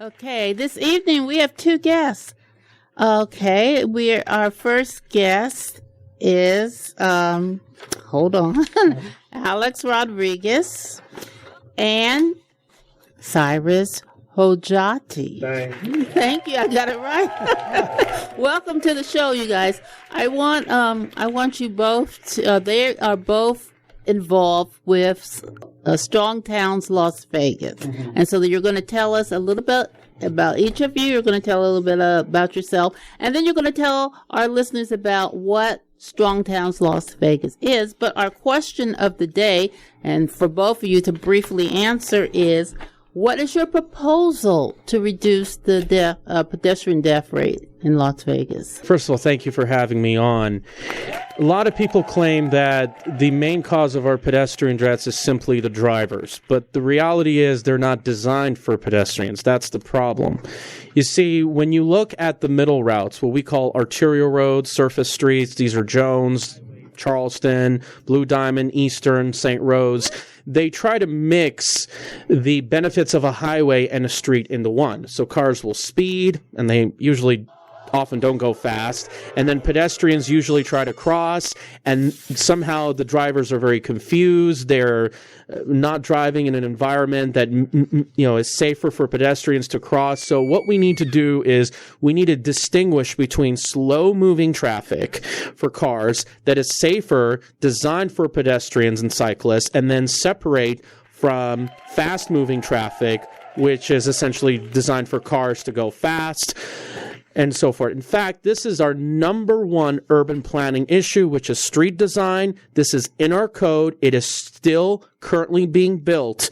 Okay, this evening we have two guests. Okay, our first guest is, hold on, Alex Rodrigues and Cyrus Hojjati. Thank you, I got it right. Welcome to the show, you guys. I want you both to, they are both involved with Strong Towns, Las Vegas. Mm-hmm. And so you're going to tell us a little bit about each of you. You're going to tell a little bit about yourself. And then you're going to tell our listeners about what Strong Towns, Las Vegas is. But our question of the day, and for both of you to briefly answer, is what is your proposal to reduce the pedestrian death rate in Las Vegas? First of all, thank you for having me on. A lot of people claim that the main cause of our pedestrian deaths is simply the drivers, but the reality is they're not designed for pedestrians. That's the problem. You see, when you look at the middle routes, what we call arterial roads, surface streets, these are Jones, Charleston, Blue Diamond, Eastern, St. Rose, they try to mix the benefits of a highway and a street into one. So cars will speed, and they usually often don't go fast, and then pedestrians usually try to cross, and somehow the drivers are very confused. They're not driving in an environment that is safer for pedestrians to cross. So what we need to do is we need to distinguish between slow-moving traffic for cars that is safer, designed for pedestrians and cyclists, and then separate from fast-moving traffic, which is essentially designed for cars to go fast, and so forth. In fact, this is our number one urban planning issue, which is street design. This is in our code. It is still currently being built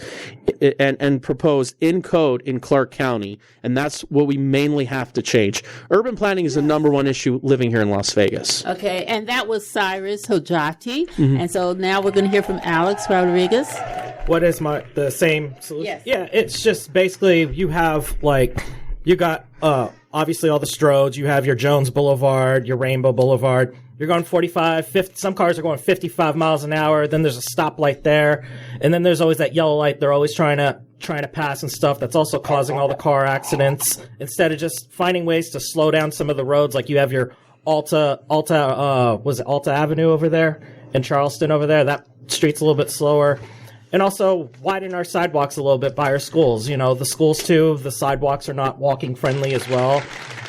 and proposed in code in Clark County, and that's what we mainly have to change. Urban planning is the number one issue living here in Las Vegas. Okay, and that was Cyrus Hojjati, and so now we're going to hear from Alex Rodrigues. What is the same solution? Yes. Yeah, it's just basically you got obviously all the Strodes, you have your Jones Boulevard, your Rainbow Boulevard. You're going 45, 50, some cars are going 55 miles an hour, then there's a stoplight there, and then there's always that yellow light they're always trying to pass and stuff. That's also causing all the car accidents. Instead of just finding ways to slow down some of the roads, like you have your Alta Avenue over there in Charleston over there, that street's a little bit slower. And also widen our sidewalks a little bit by our schools. You know, the schools too, the sidewalks are not walking friendly as well.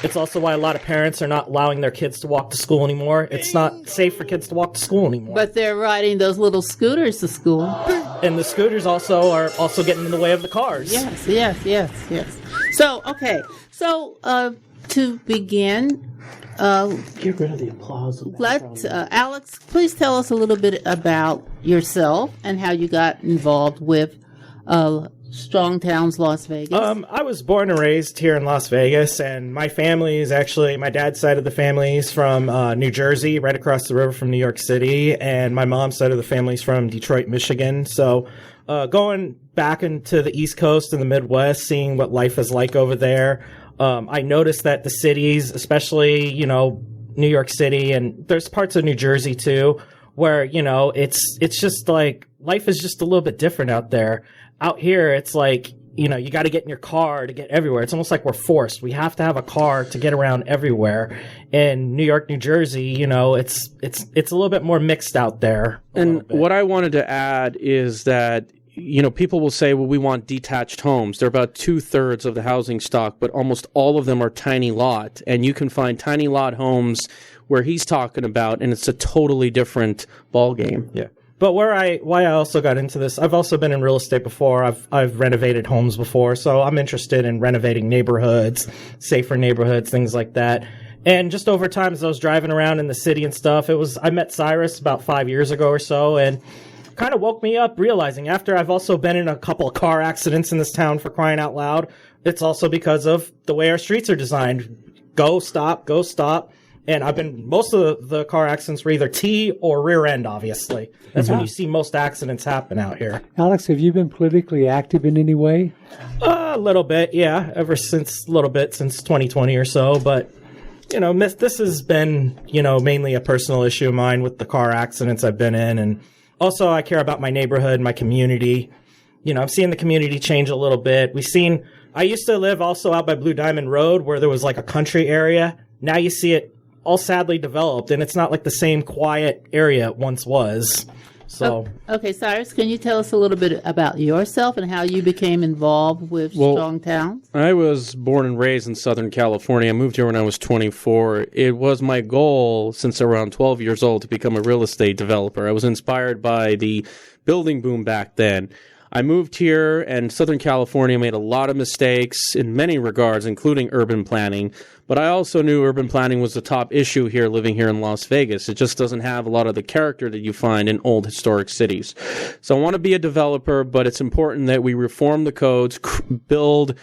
It's also why a lot of parents are not allowing their kids to walk to school anymore. It's not safe for kids to walk to school anymore. But they're riding those little scooters to school. And the scooters are also getting in the way of the cars. Yes. So, okay. So, to begin, get rid of the applause. Alex, please tell us a little bit about yourself and how you got involved with Strong Towns, Las Vegas. I was born and raised here in Las Vegas, and my family is actually, my dad's side of the family is from New Jersey, right across the river from New York City, and my mom's side of the family is from Detroit, Michigan. So going back into the East Coast and the Midwest, seeing what life is like over there, I noticed that the cities, especially, New York City, and there's parts of New Jersey too, where, it's just like life is just a little bit different out there. Out here, it's like, you got to get in your car to get everywhere. It's almost like we're forced. We have to have a car to get around everywhere. In New York, New Jersey, it's a little bit more mixed out there. And what I wanted to add is that people will say, well, we want detached homes. They're about 2/3 of the housing stock, but almost all of them are tiny lot. And you can find tiny lot homes where he's talking about, and it's a totally different ballgame. Yeah. But why I also got into this, I've also been in real estate before. I've renovated homes before, so I'm interested in renovating neighborhoods, safer neighborhoods, things like that. And just over time, as I was driving around in the city and stuff, I met Cyrus about 5 years ago or so, and kind of woke me up realizing after I've also been in a couple of car accidents in this town, for crying out loud, it's also because of the way our streets are designed. Go, stop. And most of the car accidents were either T or rear end, obviously. That's when you see most accidents happen out here. Alex, have you been politically active in any way? A little bit, yeah. Since 2020 or so. But, this has been, mainly a personal issue of mine with the car accidents I've been in. And also, I care about my neighborhood, my community. I'm seeing the community change a little bit. We've seen I used to live also out by Blue Diamond Road where there was like a country area. Now you see it all sadly developed, and it's not like the same quiet area it once was. So, okay, Cyrus, can you tell us a little bit about yourself and how you became involved with Strong Towns? I was born and raised in Southern California. I moved here when I was 24. It was my goal since around 12 years old to become a real estate developer. I was inspired by the building boom back then. I moved here, and Southern California made a lot of mistakes in many regards, including urban planning. But I also knew urban planning was the top issue here, living here in Las Vegas. It just doesn't have a lot of the character that you find in old historic cities. So I want to be a developer, but it's important that we reform the codes, build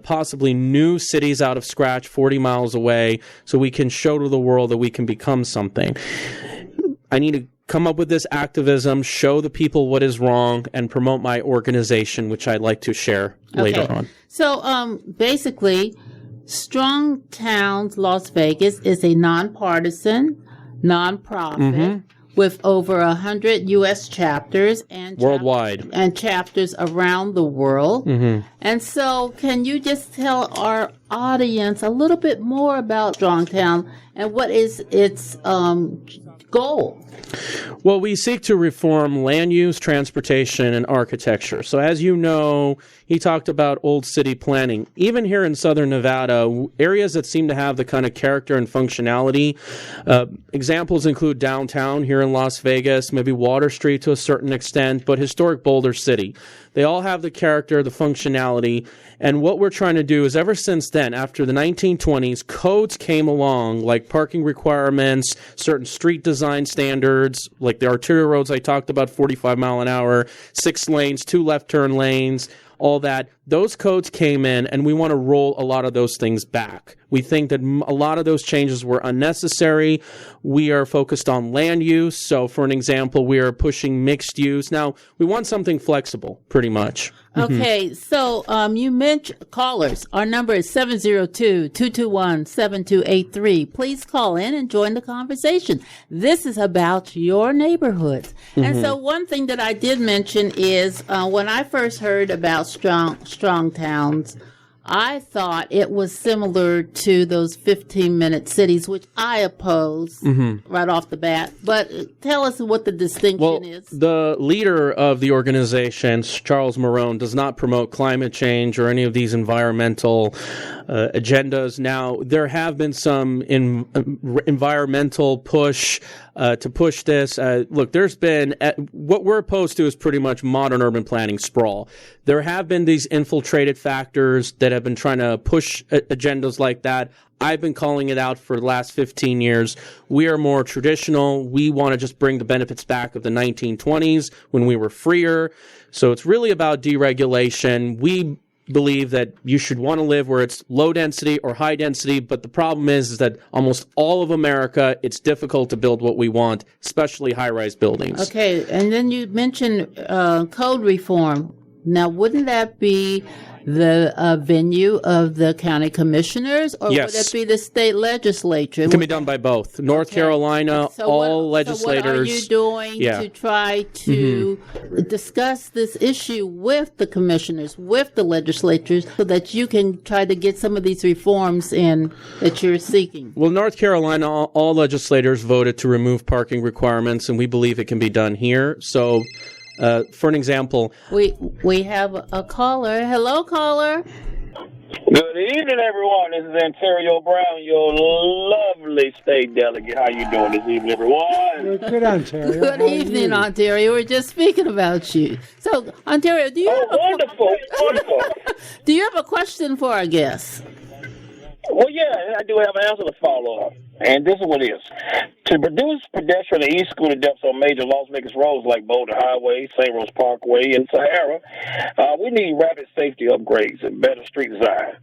possibly new cities out of scratch 40 miles away, so we can show to the world that we can become something. I need to come up with this activism, show the people what is wrong, and promote my organization, which I'd like to share later on. So basically, Strong Towns Las Vegas is a nonpartisan, nonprofit with over 100 U.S. chapters and worldwide and chapters around the world. And so, can you just tell our audience a little bit more about Strong Town and what is its goal? Well, we seek to reform land use, transportation, and architecture. So as you know, he talked about old city planning. Even here in Southern Nevada, areas that seem to have the kind of character and functionality, examples include downtown here in Las Vegas, maybe Water Street to a certain extent, but historic Boulder City. They all have the character, the functionality, and what we're trying to do is ever since then, after the 1920s, codes came along like parking requirements, certain street design standards, like the arterial roads I talked about, 45 mile an hour, 6 lanes, 2 left turn lanes, all that. Those codes came in, and we want to roll a lot of those things back. We think that a lot of those changes were unnecessary. We are focused on land use. So, for an example, we are pushing mixed use. Now, we want something flexible, pretty much. Okay, so you mentioned callers. Our number is 702-221-7283. Please call in and join the conversation. This is about your neighborhoods. And so one thing that I did mention is when I first heard about Strong Towns, I thought it was similar to those 15-minute cities, which I oppose right off the bat. But tell us what the distinction is. The leader of the organization, Charles Marone, does not promote climate change or any of these environmental agendas. Now, there have been some environmental push to push this. Look, there's been what we're opposed to is pretty much modern urban planning sprawl. There have been these infiltrated factors that have been trying to push agendas like that. I've been calling it out for the last 15 years. We are more traditional. We want to just bring the benefits back of the 1920s when we were freer. So it's really about deregulation. We believe that you should want to live where it's low density or high density, but the problem is that almost all of America, it's difficult to build what we want, especially high-rise buildings. Okay, and then you mentioned code reform. Now, wouldn't that be the venue of the county commissioners, or Yes. would it be the state legislature? It can be done by both. North Carolina, all legislators. So what are you doing to try to discuss this issue with the commissioners, with the legislatures, so that you can try to get some of these reforms in that you're seeking? Well, North Carolina, all legislators voted to remove parking requirements, and we believe it can be done here. So, for an example, we have a caller. Hello, caller. Good evening, everyone. This is Ontario Brown, your lovely state delegate. How you doing this evening, everyone? Good, Ontario. Good evening, Ontario. We're just speaking about you. So, Ontario, do you Wonderful. do you have a question for our guests? Well, yeah, I do have an answer to follow up. And this is what it is. To reduce pedestrian and e-scooter deaths on major Las Vegas roads like Boulder Highway, St. Rose Parkway, and Sahara, we need rapid safety upgrades and better street design.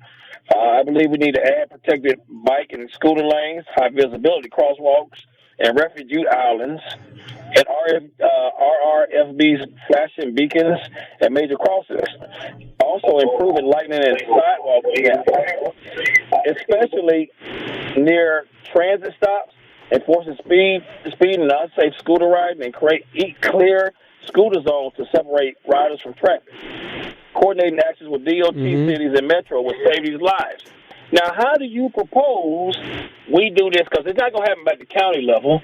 I believe we need to add protected bike and scooter lanes, high visibility crosswalks, and refugee islands, and RRFB's flashing beacons at major crossings. Also improving lighting and sidewalk, especially near transit stops, enforcing speed and unsafe scooter riding, and create clear scooter zones to separate riders from traffic. coordinating actions with DOT, cities, and Metro will save these lives. Now, how do you propose we do this? Because it's not going to happen at the county level,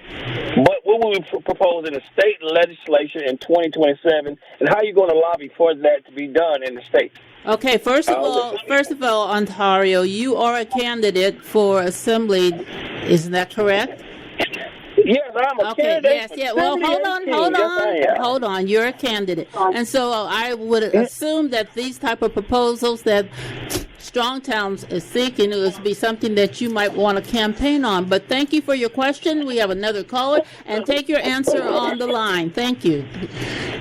but what will we propose in the state legislation in 2027, and how are you going to lobby for that to be done in the state? Okay, first of all, Ontario, you are a candidate for Assembly. Isn't that correct? Yes, I'm a candidate. Yes. Well, hold on. You're a candidate, and so I would assume that these type of proposals that Strong Towns is thinking it would be something that you might want to campaign on. But thank you for your question. We have another caller, and take your answer on the line. Thank you.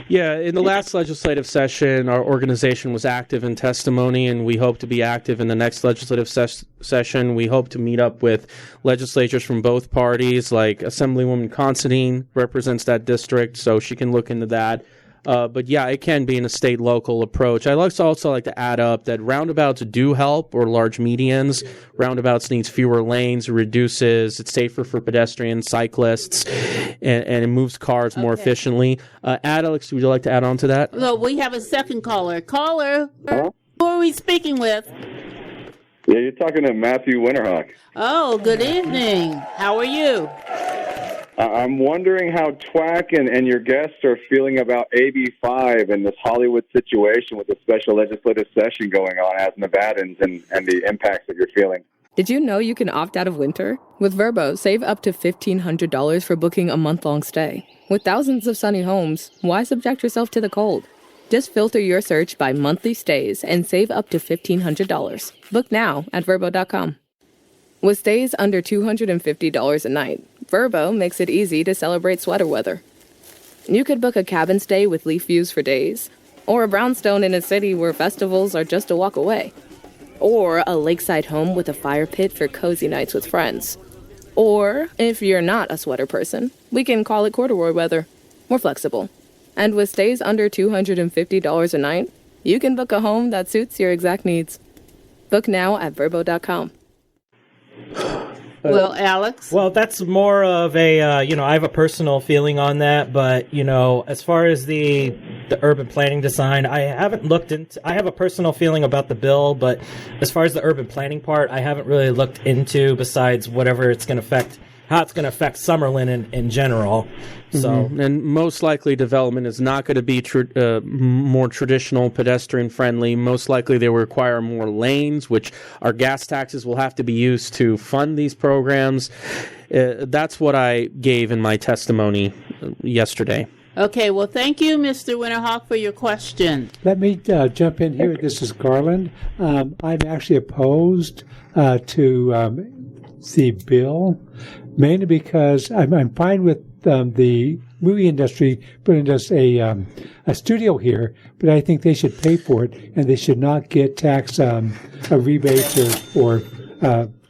Yeah, in the last legislative session, our organization was active in testimony, and we hope to be active in the next legislative session. We hope to meet up with legislators from both parties, like Assemblywoman Considine represents that district, so she can look into that. But yeah, it can be in a state-local approach. I also like to add up that roundabouts do help, or large medians. Roundabouts needs fewer lanes, it's safer for pedestrians, cyclists, and it moves cars more efficiently. Alex, would you like to add on to that? Well, we have a second caller. Caller, who are we speaking with? Yeah, you're talking to Matthew Winterhawk. Oh, good evening. How are you? I'm wondering how T.W.A.C and your guests are feeling about AB 5 and this Hollywood situation with the special legislative session going on as Nevadans and the impacts that you're feeling. Did you know you can opt out of winter? With Vrbo, save up to $1,500 for booking a month-long stay. With thousands of sunny homes, why subject yourself to the cold? Just filter your search by monthly stays and save up to $1,500. Book now at Vrbo.com. With stays under $250 a night, Vrbo makes it easy to celebrate sweater weather. You could book a cabin stay with leaf views for days, or a brownstone in a city where festivals are just a walk away, or a lakeside home with a fire pit for cozy nights with friends. Or, if you're not a sweater person, we can call it corduroy weather. More flexible. And with stays under $250 a night, you can book a home that suits your exact needs. Book now at Vrbo.com. Well, Alex? Well, that's more of a, I have a personal feeling on that, but, as far as the urban planning design, I haven't looked into, I have a personal feeling about the bill, but as far as the urban planning part, I haven't really looked into besides whatever it's going to affect, how it's going to affect Summerlin in general. So, and most likely development is not going to be more traditional pedestrian friendly. Most likely they will require more lanes, which our gas taxes will have to be used to fund these programs. That's what I gave in my testimony yesterday. Okay, well, thank you, Mr. Winterhawk, for your question. Let me jump in here. This is Garland. I'm actually opposed to the bill, mainly because I'm fine with the movie industry putting us a studio here, but I think they should pay for it, and they should not get tax rebates or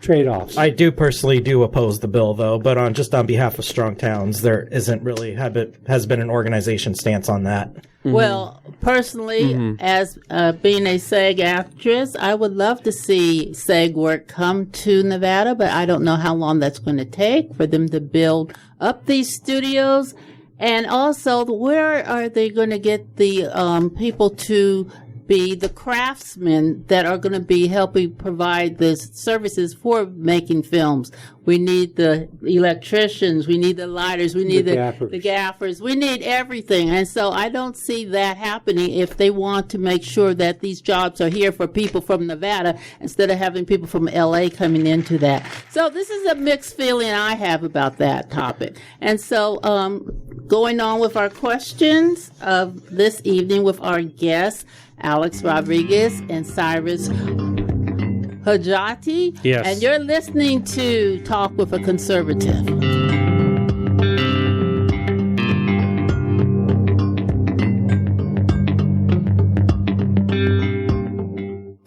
trade-offs. I do personally oppose the bill, though, but on behalf of Strong Towns, there isn't really has been an organization stance on that. Well, personally, as being a SAG actress, I would love to see SAG work come to Nevada, but I don't know how long that's going to take for them to build up these studios. And also, where are they going to get the people to be the craftsmen that are going to be helping provide the services for making films? We need the electricians, we need the lighters, we need the gaffers, we need everything. And so I don't see that happening if they want to make sure that these jobs are here for people from Nevada instead of having people from LA coming into that. So this is a mixed feeling I have about that topic. And so going on with our questions of this evening with our guests, Alex Rodrigues and Cyrus Hojjati. Yes. And you're listening to Talk with a Conservative.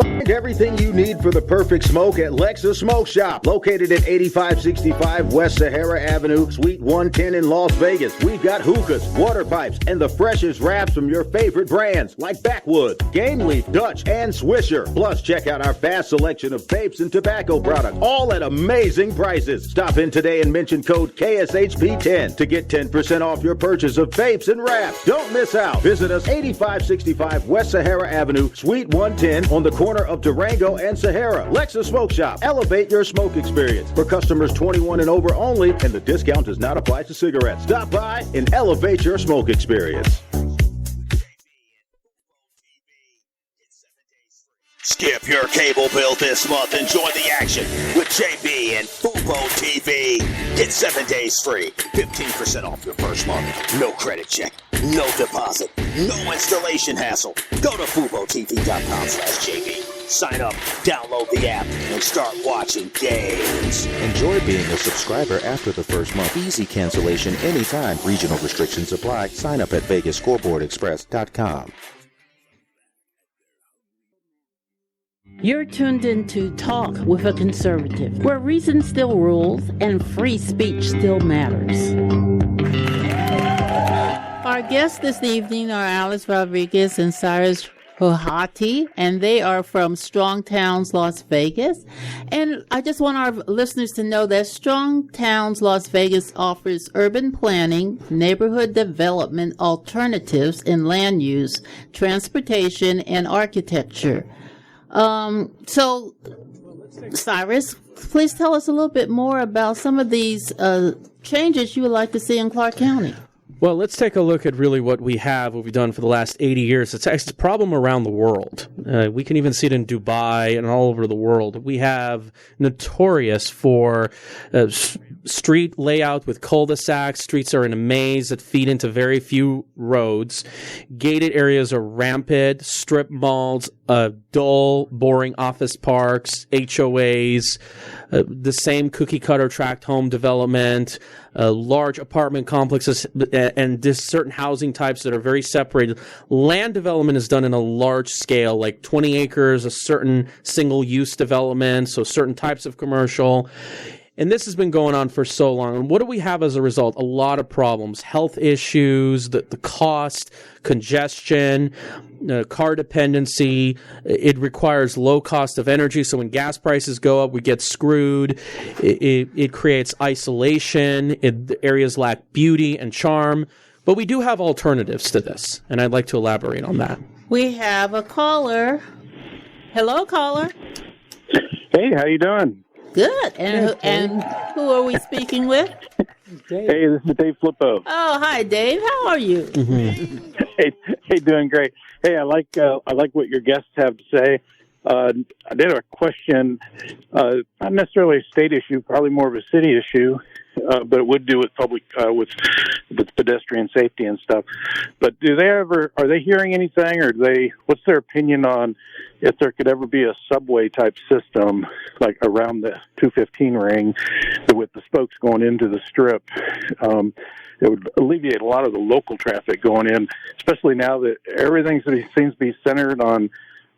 Find everything you need weed for the perfect smoke at Lexus Smoke Shop, located at 8565 West Sahara Avenue, Suite 110 in Las Vegas. We've got hookahs, water pipes, and the freshest wraps from your favorite brands like Backwoods, Game Leaf, Dutch, and Swisher. Plus, check out our vast selection of vapes and tobacco products, all at amazing prices. Stop in today and mention code KSHP10 to get 10% off your purchase of vapes and wraps. Don't miss out. Visit us 8565 West Sahara Avenue, Suite 110 on the corner of Durango and Sahara. Lexus Smoke Shop. Elevate your smoke experience. For customers 21 and over only, and the discount does not apply to cigarettes. Stop by and elevate your smoke experience. Skip your cable bill this month and join the action with JB and Fubo TV. Get 7 days free, 15% off your first month. No credit check, no deposit, no installation hassle. Go to FuboTV.com/JB. Sign up, download the app, and start watching games. Enjoy being a subscriber after the first month. Easy cancellation anytime. Regional restrictions apply. Sign up at VegasScoreboardExpress.com. You're tuned into Talk with a Conservative, where reason still rules and free speech still matters. Our guests this evening are Alex Rodrigues and Cyrus Hojjati, and they are from Strong Towns, Las Vegas. And I just want our listeners to know that Strong Towns, Las Vegas offers urban planning, neighborhood development alternatives in land use, transportation, and architecture. So, Cyrus, please tell us a little bit more about some of these changes you would like to see in Clark County. Well, let's take a look at really what we've done for the last 80 years. It's a problem around the world. We can even see it in Dubai and all over the world. We have notorious for street layout with cul-de-sacs. Streets are in a maze that feed into very few roads. Gated areas are rampant. Strip malls, dull, boring office parks, HOAs, the same cookie-cutter tract home development, large apartment complexes, and just certain housing types that are very separated. Land development is done in a large scale, like 20 acres, a certain single-use development, so certain types of commercial. And this has been going on for so long. And what do we have as a result? A lot of problems. Health issues, the cost, congestion, car dependency. It requires low cost of energy. So when gas prices go up, we get screwed. It creates isolation. Areas lack beauty and charm. But we do have alternatives to this. And I'd like to elaborate on that. We have a caller. Hello, caller. Hey, how you doing? Good. And who are we speaking with? Hey, this is Dave Flippo. Oh, hi, Dave. How are you? Mm-hmm. Hey, doing great. Hey, I like what your guests have to say. I did a question, not necessarily a state issue, probably more of a city issue, but it would do with public with pedestrian safety and stuff. But are they hearing anything, or what's their opinion on if there could ever be a subway type system like around the 215 ring with the spokes going into the strip? It would alleviate a lot of the local traffic going in, especially now that everything seems to be centered on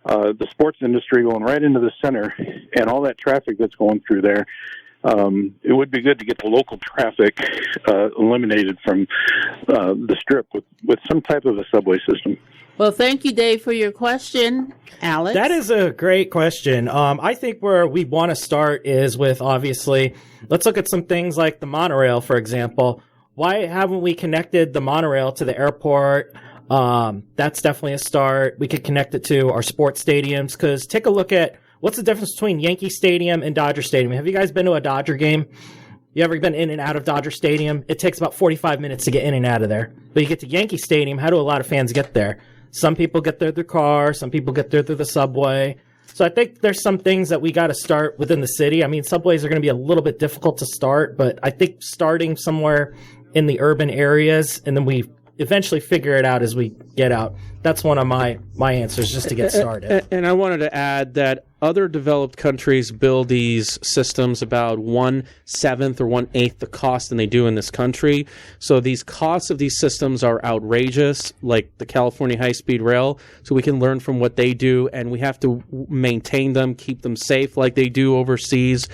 the sports industry going right into the center and all that traffic that's going through there. It would be good to get the local traffic eliminated from the strip with some type of a subway system. Well, thank you, Dave, for your question. Alex? That is a great question. I think where we want to start is with, obviously, let's look at some things like the monorail, for example. Why haven't we connected the monorail to the airport? That's definitely a start. We could connect it to our sports stadiums, because take a look at what's the difference between Yankee Stadium and Dodger Stadium. Have you guys been to a Dodger game? You ever been in and out of Dodger Stadium? It takes about 45 minutes to get in and out of there. But you get to Yankee Stadium, how do a lot of fans get there? Some people get there through car, some people get there through the subway. So I think there's some things that we got to start within the city. I mean, subways are going to be a little bit difficult to start, but I think starting somewhere in the urban areas, and then we eventually figure it out as we get out. that's one of my answers just to get started. And I wanted to add that other developed countries build these systems about 1/7 or 1/8 the cost than they do in this country. So these costs of these systems are outrageous, like the California high-speed rail. So we can learn from what they do, and we have to maintain them, keep them safe like they do overseas.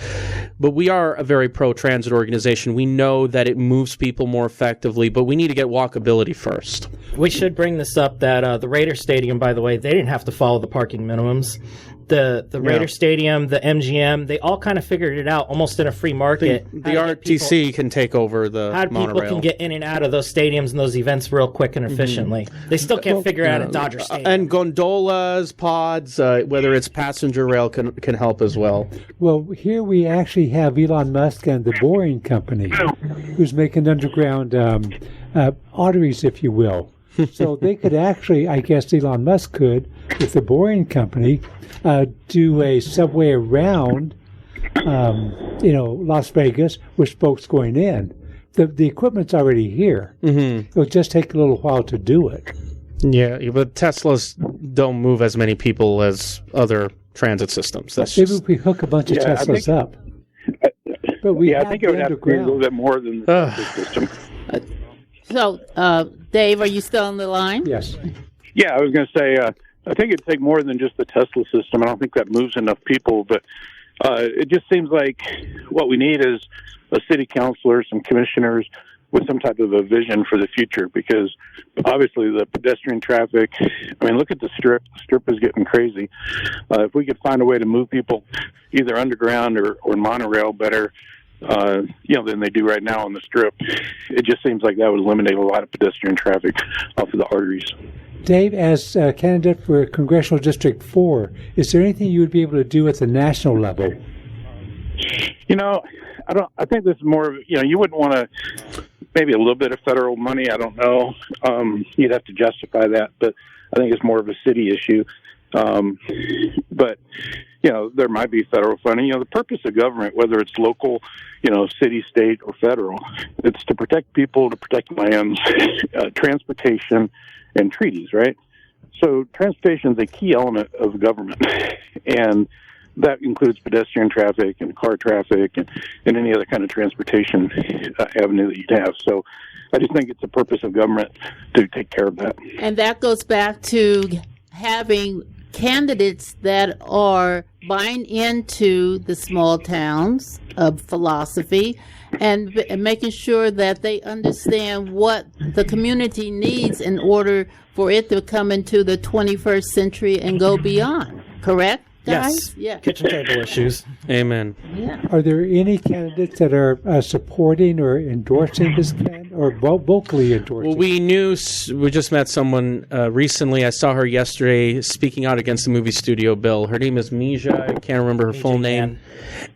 But we are a very pro-transit organization. We know that it moves people more effectively, but we need to get walkability first. We should bring this up that the Raider Stadium, by the way, they didn't have to follow the parking minimums. The Raider Stadium, the MGM, they all kind of figured it out almost in a free market. The RTC can take over the how monorail. People can get in and out of those stadiums and those events real quick and efficiently. They still can't figure out a Dodger Stadium. And gondolas, pods, whether it's passenger rail can help as well. Well, here we actually have Elon Musk and the Boring Company, who's making underground arteries, if you will. So they could actually, I guess Elon Musk could, with the Boring Company, do a subway around, Las Vegas with spokes going in. The equipment's already here. Mm-hmm. It'll just take a little while to do it. Yeah, but Teslas don't move as many people as other transit systems. Maybe if we hook a bunch of Teslas up. But I think it would have to be a little bit more than the system. So, Dave, are you still on the line? Yes. Yeah, I was going to say, I think it'd take more than just the Tesla system. I don't think that moves enough people, but it just seems like what we need is a city councilor, some commissioners with some type of a vision for the future, because obviously the pedestrian traffic, I mean, look at the Strip. The Strip is getting crazy. If we could find a way to move people either underground or monorail better, than they do right now on the Strip, it just seems like that would eliminate a lot of pedestrian traffic off of the arteries. Dave, as a candidate for Congressional District 4, is there anything you would be able to do at the national level? I think this is more of, you wouldn't want to, maybe a little bit of federal money, I don't know. You'd have to justify that, but I think it's more of a city issue. But there might be federal funding. The purpose of government, whether it's local, city, state, or federal, it's to protect people, to protect lands, transportation, and treaties, right? So transportation is a key element of government, and that includes pedestrian traffic and car traffic and any other kind of transportation avenue that you'd have. So I just think it's the purpose of government to take care of that. And that goes back to having candidates that are buying into the small towns of philosophy and making sure that they understand what the community needs in order for it to come into the 21st century and go beyond. Correct, guys? Yes. Yeah. Kitchen table issues. Amen. Yeah. Are there any candidates that are supporting or endorsing this candidate, or vocally endorsing? Well, we just met someone recently. I saw her yesterday speaking out against the movie studio bill. Her name is Mija. I can't remember her full name.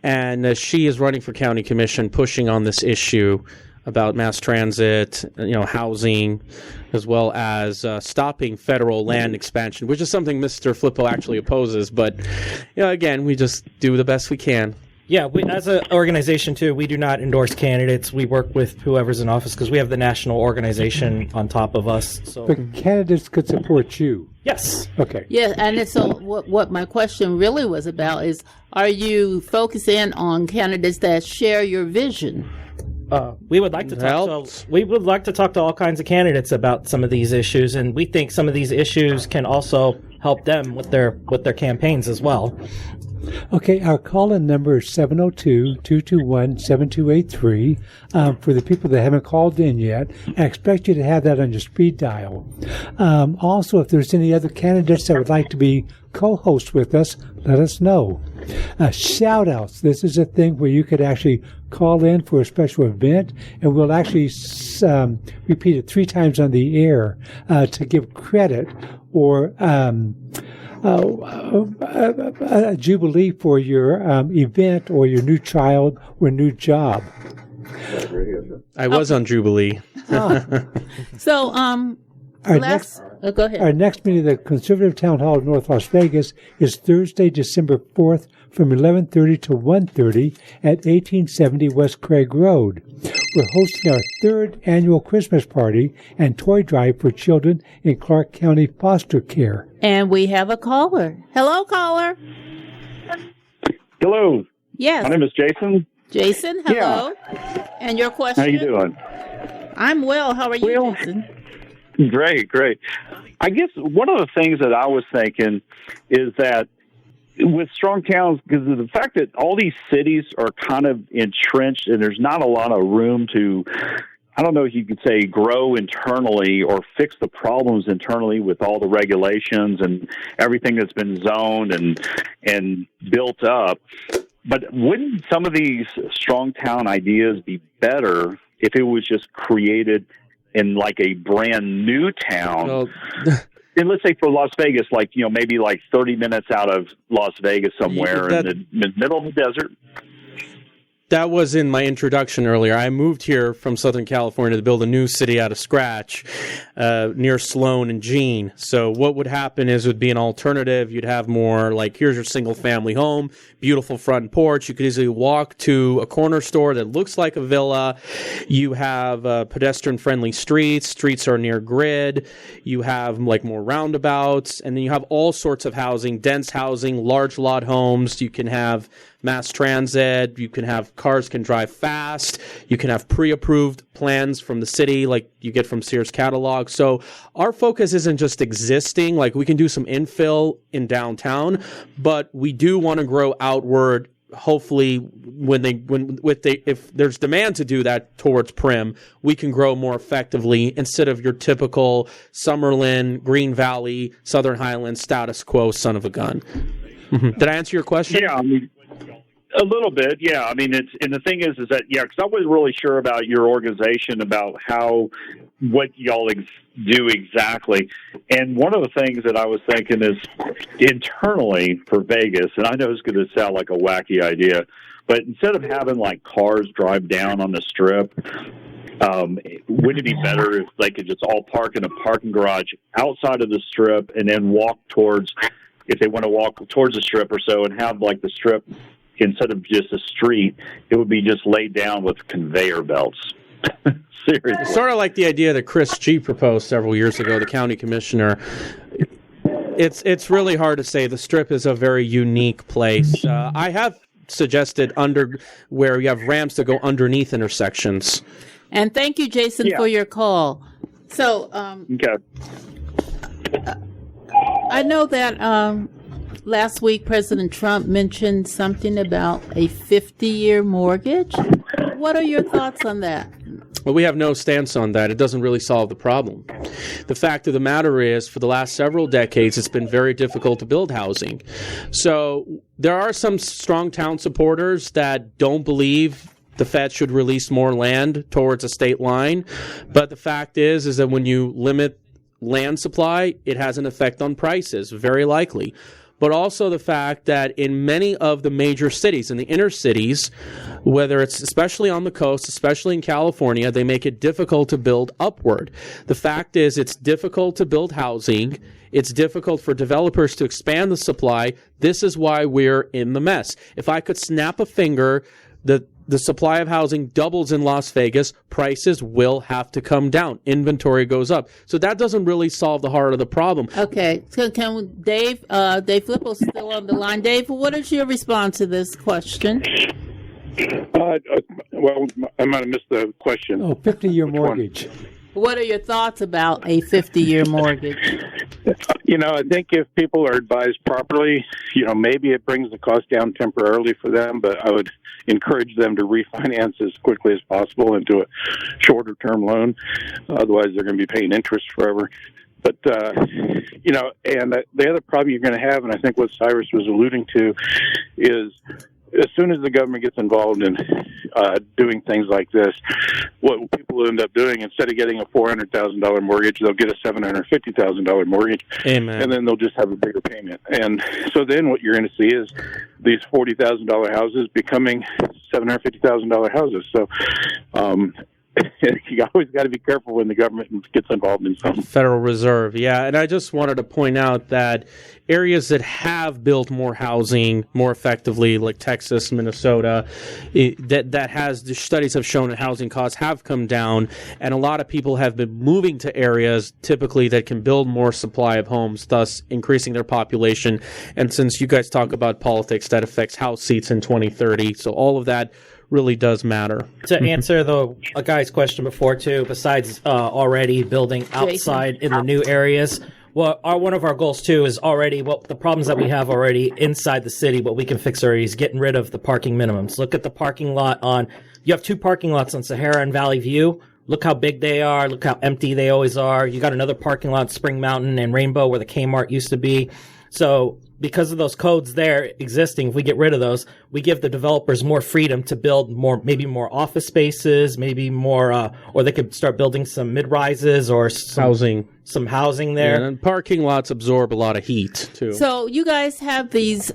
And she is running for county commission, pushing on this issue about mass transit, housing, as well as stopping federal land expansion, which is something Mr. Flippo actually opposes. But, again, we just do the best we can. Yeah, as an organization, too, we do not endorse candidates. We work with whoever's in office because we have the national organization on top of us. So. But candidates could support you. Yes. Okay. Yeah, and so what my question really was about is, are you focusing on candidates that share your vision? We would like to talk to all kinds of candidates about some of these issues, and we think some of these issues can also help them with their campaigns as well. Okay, our call-in number is 702-221-7283. For the people that haven't called in yet, I expect you to have that on your speed dial. Also, if there's any other candidates that would like to be co-hosts with us, let us know. Shout-outs. This is a thing where you could actually call in for a special event, and we'll actually repeat it 3 times on the air to give credit or a jubilee for your event or your new child or new job. I was on Jubilee. So, go ahead. Our next meeting at the Conservative Town Hall of North Las Vegas is Thursday, December 4th from 11:30 to 1:30 at 1870 West Craig Road. we're hosting our 3rd annual Christmas party and toy drive for children in Clark County foster care. And we have a caller. Hello, caller. Hello. Yes. My name is Jason. Jason, hello. Yeah. And your question? How you doing? I'm well. How are you, Jason? Great. I guess one of the things that I was thinking is that with strong towns, because of the fact that all these cities are kind of entrenched and there's not a lot of room to, I don't know if you could say grow internally or fix the problems internally with all the regulations and everything that's been zoned and built up. But wouldn't some of these strong town ideas be better if it was just created in like a brand new town? Well, and let's say for Las Vegas, like, maybe like 30 minutes out of Las Vegas somewhere in the middle of the desert. That was in my introduction earlier. I moved here from Southern California to build a new city out of scratch near Sloan and Jean. So what would happen is it would be an alternative. You'd have more like, here's your single-family home, beautiful front porch. You could easily walk to a corner store that looks like a villa. You have pedestrian-friendly streets. Streets are near grid. You have like more roundabouts. And then you have all sorts of housing, dense housing, large lot homes. You can have mass transit, you can have cars can drive fast, you can have pre-approved plans from the city like you get from Sears catalog. So our focus isn't just existing, like we can do some infill in downtown, but we do want to grow outward. Hopefully if there's demand to do that towards Prim, we can grow more effectively instead of your typical Summerlin, Green Valley, Southern Highlands status quo son of a gun. Did I answer your question? Yeah, a little bit, yeah. I mean, and the thing is that, yeah, because I wasn't really sure about your organization, about what y'all do exactly. And one of the things that I was thinking is internally for Vegas, and I know it's going to sound like a wacky idea, but instead of having like cars drive down on the strip, wouldn't it be better if they could just all park in a parking garage outside of the strip and then walk towards, if they want to walk towards the strip or so, and have like the strip, instead of just a street, it would be just laid down with conveyor belts. Seriously. It's sort of like the idea that Chris G proposed several years ago, the county commissioner. It's really hard to say. The Strip is a very unique place. I have suggested where you have ramps that go underneath intersections. And thank you, Jason, for your call. So, okay. I know that last week President Trump mentioned something about a 50-year mortgage. What are your thoughts on that? Well, we have no stance on that. It doesn't really solve the problem. The fact of the matter is, for the last several decades, it's been very difficult to build housing. So there are some strong town supporters that don't believe the Fed should release more land towards a state line. But the fact is that when you limit land supply, it has an effect on prices, very likely. But also the fact that in many of the major cities, in the inner cities, whether it's especially on the coast, especially in California, they make it difficult to build upward. The fact is it's difficult to build housing. It's difficult for developers to expand the supply. This is why we're in the mess. If I could snap a finger, the supply of housing doubles in Las Vegas, prices will have to come down. Inventory goes up. So that doesn't really solve the heart of the problem. Okay. So can Dave Flippo's still on the line. Dave, what is your response to this question? Well, I might have missed the question. 50-year mortgage. What are your thoughts about a 50-year mortgage? I think if people are advised properly, maybe it brings the cost down temporarily for them, but I would encourage them to refinance as quickly as possible into a shorter-term loan. Otherwise, they're going to be paying interest forever. But, and the other problem you're going to have, and I think what Cyrus was alluding to, is as soon as the government gets involved in doing things like this, what people end up doing, instead of getting a $400,000 mortgage, they'll get a $750,000 mortgage. Amen. And then they'll just have a bigger payment. And so then what you're going to see is these $40,000 houses becoming $750,000 houses. So, you always got to be careful when the government gets involved in something. Federal Reserve, yeah. And I just wanted to point out that areas that have built more housing more effectively, like Texas, Minnesota, the studies have shown that housing costs have come down, and a lot of people have been moving to areas typically that can build more supply of homes, thus increasing their population. And since you guys talk about politics, that affects House seats in 2030. So all of that really does matter. To answer a guy's question before too, besides already building outside in the new areas, one of our goals too is already the problems that we have already inside the city. What we can fix already is getting rid of the parking minimums. Look at the parking lot you have 2 parking lots on Sahara and Valley View. Look how big they are. Look how empty they always are. You got another parking lot, Spring Mountain and Rainbow, where the Kmart used to be. So because of those codes there existing, if we get rid of those, we give the developers more freedom to build maybe more office spaces, maybe more, or they could start building some mid-rises or some housing there. Yeah, and parking lots absorb a lot of heat too. So you guys have these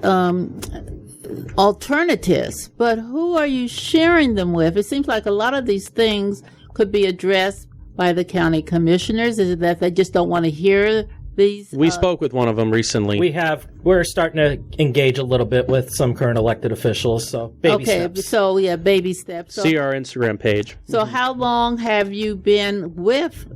alternatives, but who are you sharing them with? It seems like a lot of these things could be addressed by the county commissioners. Is it that they just don't want to hear these? We spoke with one of them recently. We're starting to engage a little bit with some current elected officials, so baby steps. So yeah, baby steps. So, see our Instagram page. So how long have you been with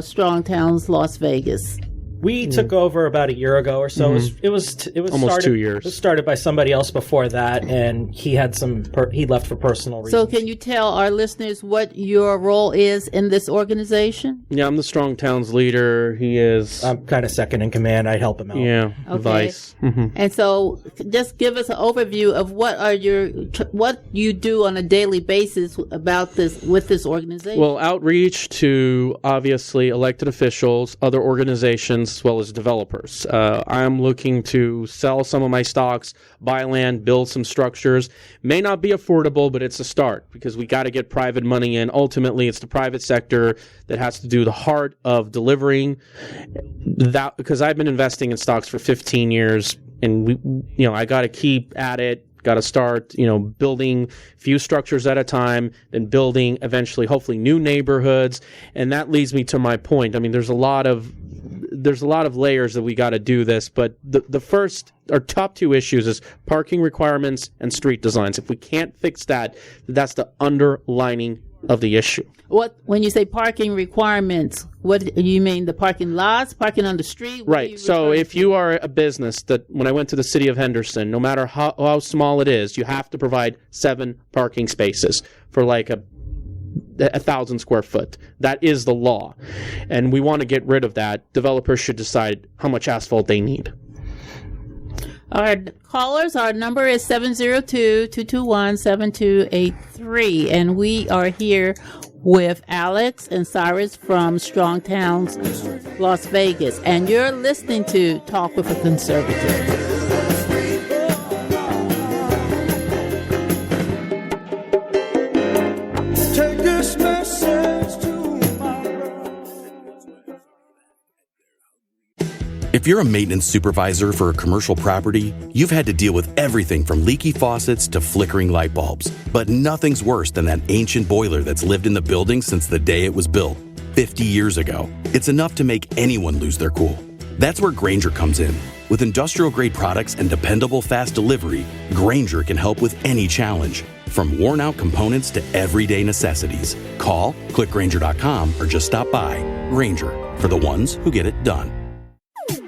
Strong Towns Las Vegas? We took over about a year ago or so. It was almost started, 2 years. It was started by somebody else before that, and he had he left for personal reasons. So can you tell our listeners what your role is in this organization? Yeah, I'm the Strong Towns leader. He is. I'm kind of second in command. I help him out. Yeah, advice. And so just give us an overview of what you do on a daily basis about this with this organization. Well, outreach to obviously elected officials, other organizations, as well as developers. I'm looking to sell some of my stocks, buy land, build some structures. May not be affordable, but it's a start because we got to get private money in. Ultimately, it's the private sector that has to do the heart of delivering that, because I've been investing in stocks for 15 years and I got to keep at it. Got to start, building few structures at a time, then building eventually, hopefully, new neighborhoods. And that leads me to my point. I mean, there's a lot of layers that we got to do this, but the first or top 2 issues is parking requirements and street designs. If we can't fix that, that's the underlining of the issue. When you say parking requirements, what do you mean? The parking lots, parking on the street? Right. So if you are a business that, when I went to the city of Henderson, no matter how small it is, you have to provide 7 parking spaces for like a 1,000 square foot. That is the law. And we want to get rid of that. Developers should decide how much asphalt they need. Our callers, our number is 702-221-7283, and we are here with Alex and Cyrus from Strong Towns, Las Vegas, and you're listening to Talk with a Conservative. If you're a maintenance supervisor for a commercial property, you've had to deal with everything from leaky faucets to flickering light bulbs. But nothing's worse than that ancient boiler that's lived in the building since the day it was built, 50 years ago. It's enough to make anyone lose their cool. That's where Grainger comes in. With industrial-grade products and dependable fast delivery, Grainger can help with any challenge, from worn-out components to everyday necessities. Call, click Grainger.com, or just stop by. Grainger, for the ones who get it done.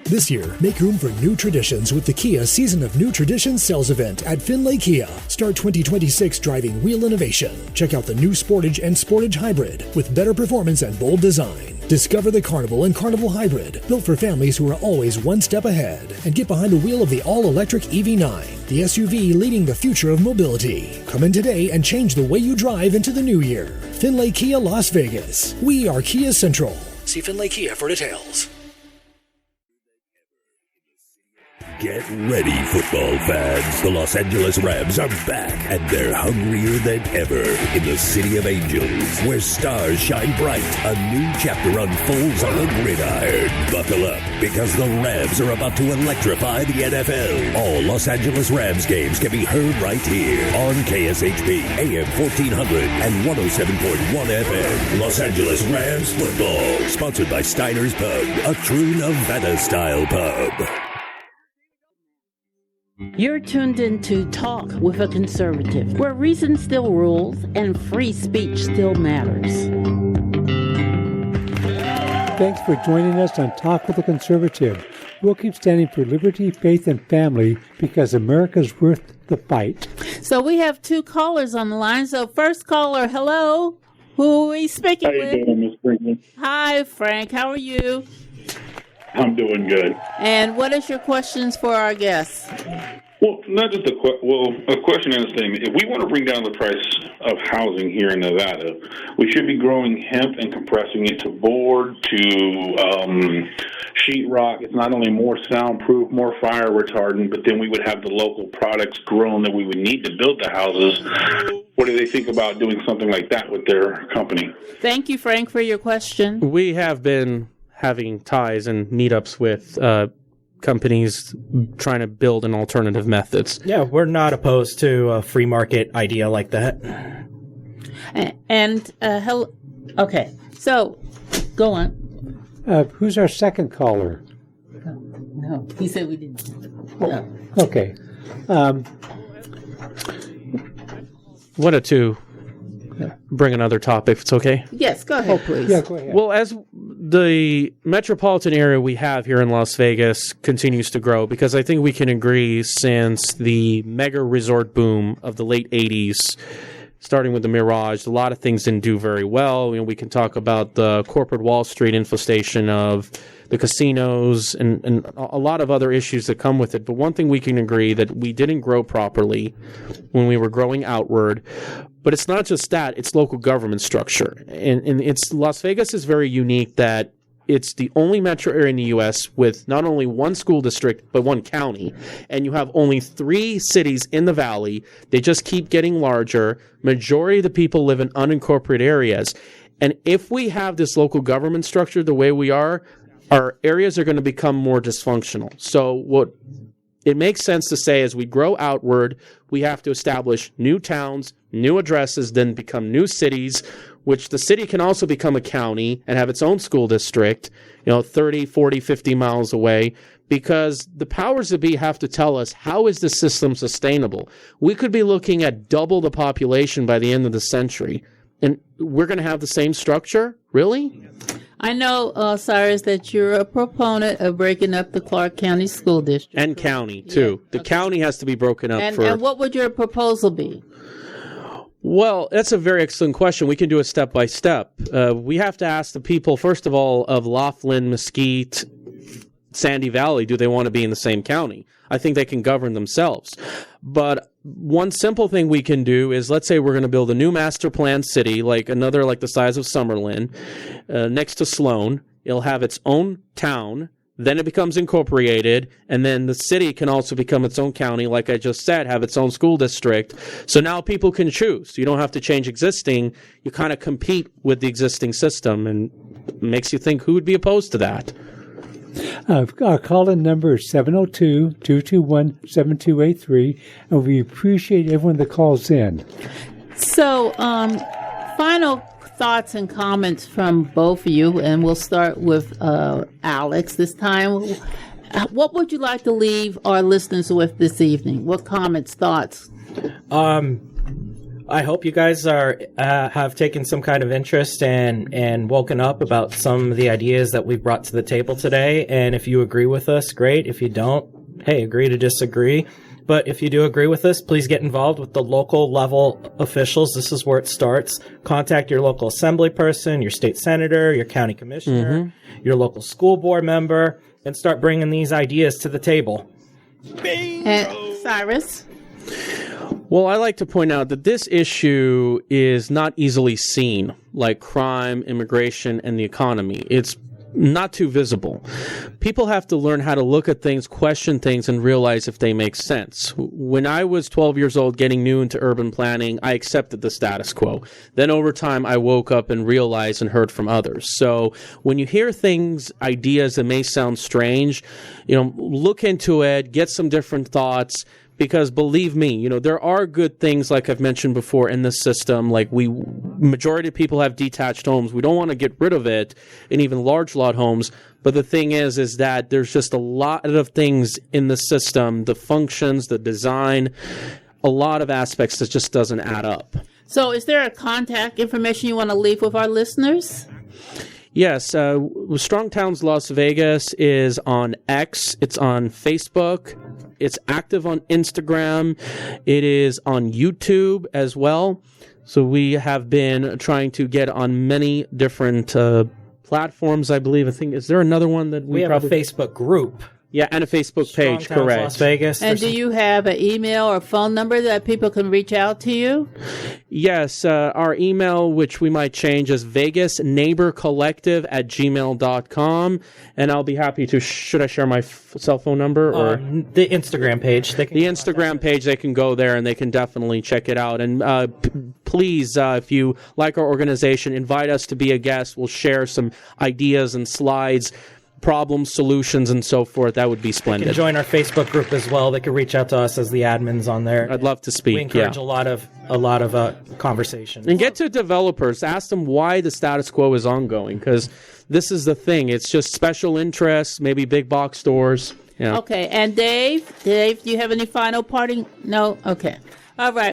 This year, make room for new traditions with the Kia Season of New Traditions sales event at Findlay Kia. Start 2026 driving real innovation. Check out the new Sportage and Sportage Hybrid with better performance and bold design. Discover the Carnival and Carnival Hybrid, built for families who are always one step ahead. And get behind the wheel of the all-electric EV9, the SUV leading the future of mobility. Come in today and change the way you drive into the new year. Findlay Kia Las Vegas. We are Kia Central. See Findlay Kia for details. Get ready, football fans. The Los Angeles Rams are back, and they're hungrier than ever in the City of Angels, where stars shine bright. A new chapter unfolds on the gridiron. Buckle up, because the Rams are about to electrify the NFL. All Los Angeles Rams games can be heard right here on KSHP, AM 1400 and 107.1 FM. Los Angeles Rams football. Sponsored by Steiner's Pub, a true Nevada-style pub. You're tuned into Talk with a Conservative, where reason still rules and free speech still matters. Thanks for joining us on Talk with a Conservative. We'll keep standing for liberty, faith, and family because America's worth the fight. So we have two callers on the line. So first caller, hello. Who are we speaking with? How you doing, Ms. Brinkey? Hi, Frank. How are you? I'm doing good. And what is your questions for our guests? Well, not just a question and a statement. If we want to bring down the price of housing here in Nevada, we should be growing hemp and compressing it to board, to sheetrock. It's not only more soundproof, more fire retardant, but then we would have the local products grown that we would need to build the houses. What do they think about doing something like that with their company? Thank you, Frank, for your question. We have been having ties and meetups with companies trying to build an alternative methods. Yeah, we're not opposed to a free market idea like that. And hello. Okay, so go on. Who's our second caller? No, he said we didn't. No. Okay. Wanted to bring another topic, if it's okay? Yes, go ahead, please. Yeah, go ahead. Well, as the metropolitan area we have here in Las Vegas continues to grow, because I think we can agree since the mega resort boom of the late 80s, starting with the Mirage, a lot of things didn't do very well. You know, we can talk about the corporate Wall Street infestation of the casinos and a lot of other issues that come with it. But one thing we can agree that we didn't grow properly when we were growing outward. But it's not just that, it's local government structure. And it's Las Vegas is very unique that it's the only metro area in the U.S. with not only one school district, but one county. And you have only 3 cities in the valley. They just keep getting larger. Majority of the people live in unincorporated areas. And if we have this local government structure the way we are, our areas are going to become more dysfunctional. So what it makes sense to say as we grow outward, we have to establish new towns, new addresses, then become new cities, which the city can also become a county and have its own school district, 30, 40, 50 miles away, because the powers that be have to tell us, how is the system sustainable? We could be looking at double the population by the end of the century, and we're going to have the same structure? Really? I know, Cyrus, that you're a proponent of breaking up the Clark County School District. And county, too. Yeah. The county has to be broken up. And what would your proposal be? Well, that's a very excellent question. We can do it step by step. We have to ask the people, first of all, of Laughlin, Mesquite, Sandy Valley, do they want to be in the same county? I think they can govern themselves. But one simple thing we can do is, let's say we're going to build a new master plan city, like the size of Summerlin, next to Sloan. It'll have its own town. Then it becomes incorporated, and then the city can also become its own county, like I just said, have its own school district. So now people can choose. You don't have to change existing. You kind of compete with the existing system, and it makes you think, who would be opposed to that? Our call-in number is 702-221-7283, and we appreciate everyone that calls in. So, final thoughts and comments from both of you, and we'll start with Alex this time. What would you like to leave our listeners with this evening? What comments, thoughts? I hope you guys have taken some kind of interest and woken up about some of the ideas that we've brought to the table today. And if you agree with us, great. If you don't, hey, agree to disagree. But if you do agree with us, please get involved with the local level officials. This is where it starts. Contact your local assembly person, your state senator, your county commissioner, your local school board member, and start bringing these ideas to the table. And Cyrus? Well, I like to point out that this issue is not easily seen, like crime, immigration, and the economy. It's not too visible. People have to learn how to look at things, question things, and realize if they make sense. When I was 12 years old getting new into urban planning, I accepted the status quo. Then over time, I woke up and realized and heard from others. So when you hear things, ideas that may sound strange, look into it, get some different thoughts. Because believe me, there are good things, like I've mentioned before, in the system. Like majority of people have detached homes. We don't want to get rid of it, and even large lot homes. But the thing is that there's just a lot of things in the system, the functions, the design, a lot of aspects that just doesn't add up. So is there a contact information you want to leave with our listeners? Yes, Strong Towns Las Vegas is on X. It's on Facebook. It's active on Instagram. It is on YouTube as well. So we have been trying to get on many different platforms, I believe. Is there another one that we have a Facebook group? Yeah, and a Facebook page, Strong Towns correct. Las Vegas. And do you have an email or phone number that people can reach out to you? Yes, our email, which we might change, is vegasneighborcollective@gmail.com. And I'll be happy to, should I share my cell phone number? Or the Instagram page. The Instagram page, they can go there and they can definitely check it out. And please, if you like our organization, invite us to be a guest. We'll share some ideas and slides, problems, solutions, and so forth. That would be splendid. They can join our Facebook group as well. They can reach out to us as the admins on there. I'd love to speak. We encourage a lot of conversation. And get to developers. Ask them why the status quo is ongoing, because this is the thing. It's just special interests, maybe big box stores. Okay. And Dave, do you have any final parting? No? Okay. All right.